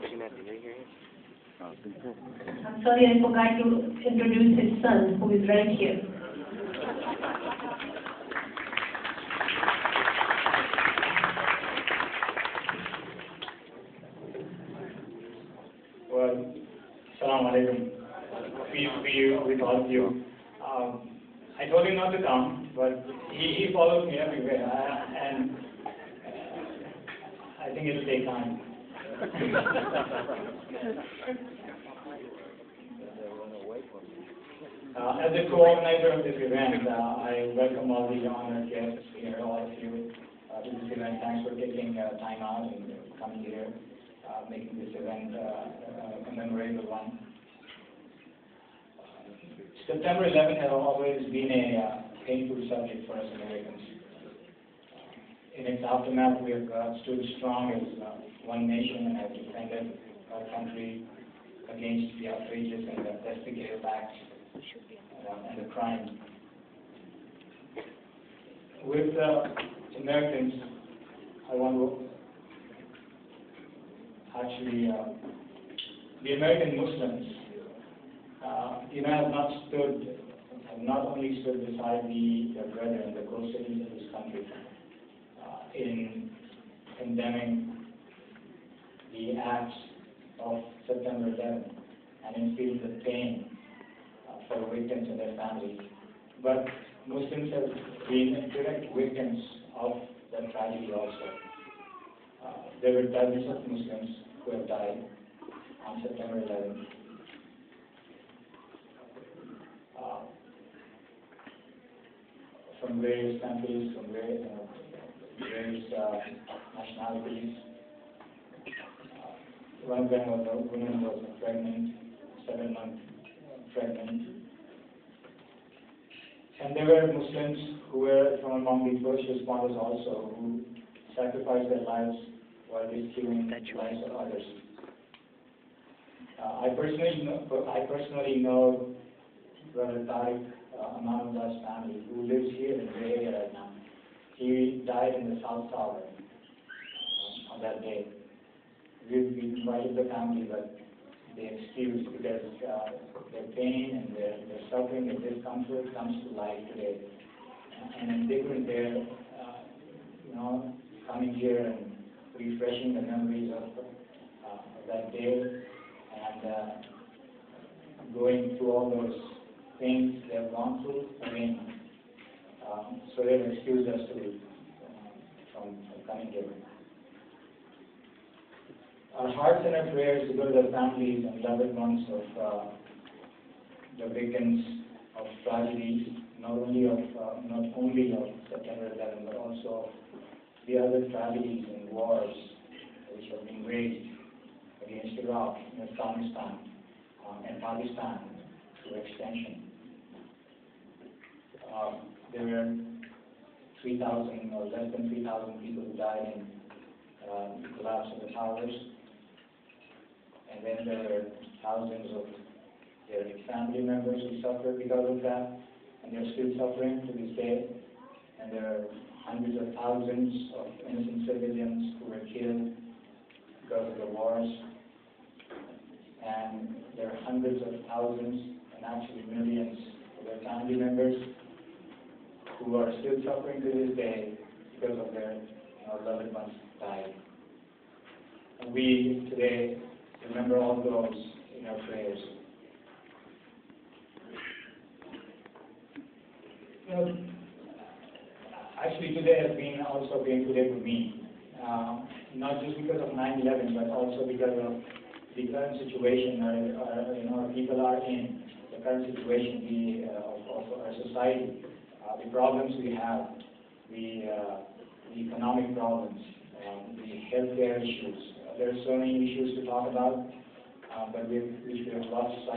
I'm sorry, I forgot to introduce his son, who is right here. Well, Assalamu alaikum. Peace be you with all of you. I told him not to come, but he follows me everywhere, and I think it'll take time. As a co-organizer of this event, I welcome all the honored guests here, all of you, to this event. Thanks for taking time out and coming here, making this event a memorable one. September 11th has always been a painful subject for us Americans. In its aftermath, we have stood strong as one nation and have defended our country against the outrageous and the despicable acts and the crime. With Americans, I want to actually, the American Muslims, have not only stood beside their brethren, the co-citizens of this country, in condemning the acts of September 11th and in feeling the pain for the victims and their families, but Muslims have been direct victims of that tragedy also. There were dozens of Muslims who have died on September 11th. From various countries, from various nationalities. One of them was a woman who was pregnant, 7-month pregnant. And there were Muslims who were from among the first responders also, who sacrificed their lives while rescuing the lives of others. I personally know Brother Tariq Amanullah's family, who lives here in the area right now. He died in the South Tower on that day. We invited the family, but they excused because their pain and their suffering and discomfort comes to light today. And they couldn't bear, coming here and refreshing the memories of that day and going through all those things they have gone through again. So they've excused us from coming here. Our hearts and our prayers go to the families and loved ones of the victims of tragedies, not only of September 11, but also the other tragedies and wars which have been waged against Iraq, Afghanistan, and Pakistan to extension. There were 3,000 or less than 3,000 people who died in the collapse of the towers. And then there were thousands of their family members who suffered because of that, and they're still suffering to this day. And there are hundreds of thousands of innocent civilians who were killed because of the wars. And there are hundreds of thousands, and actually millions of their family members who are still suffering to this day because of their loved ones died. And we today remember all those in our prayers. Actually today has been also a painful day for me. Not just because of 9/11, but also because of the current situation our people are in, the current situation of our society, the problems we have, the economic problems, the healthcare issues. There are so many issues to talk about, but which we have lost sight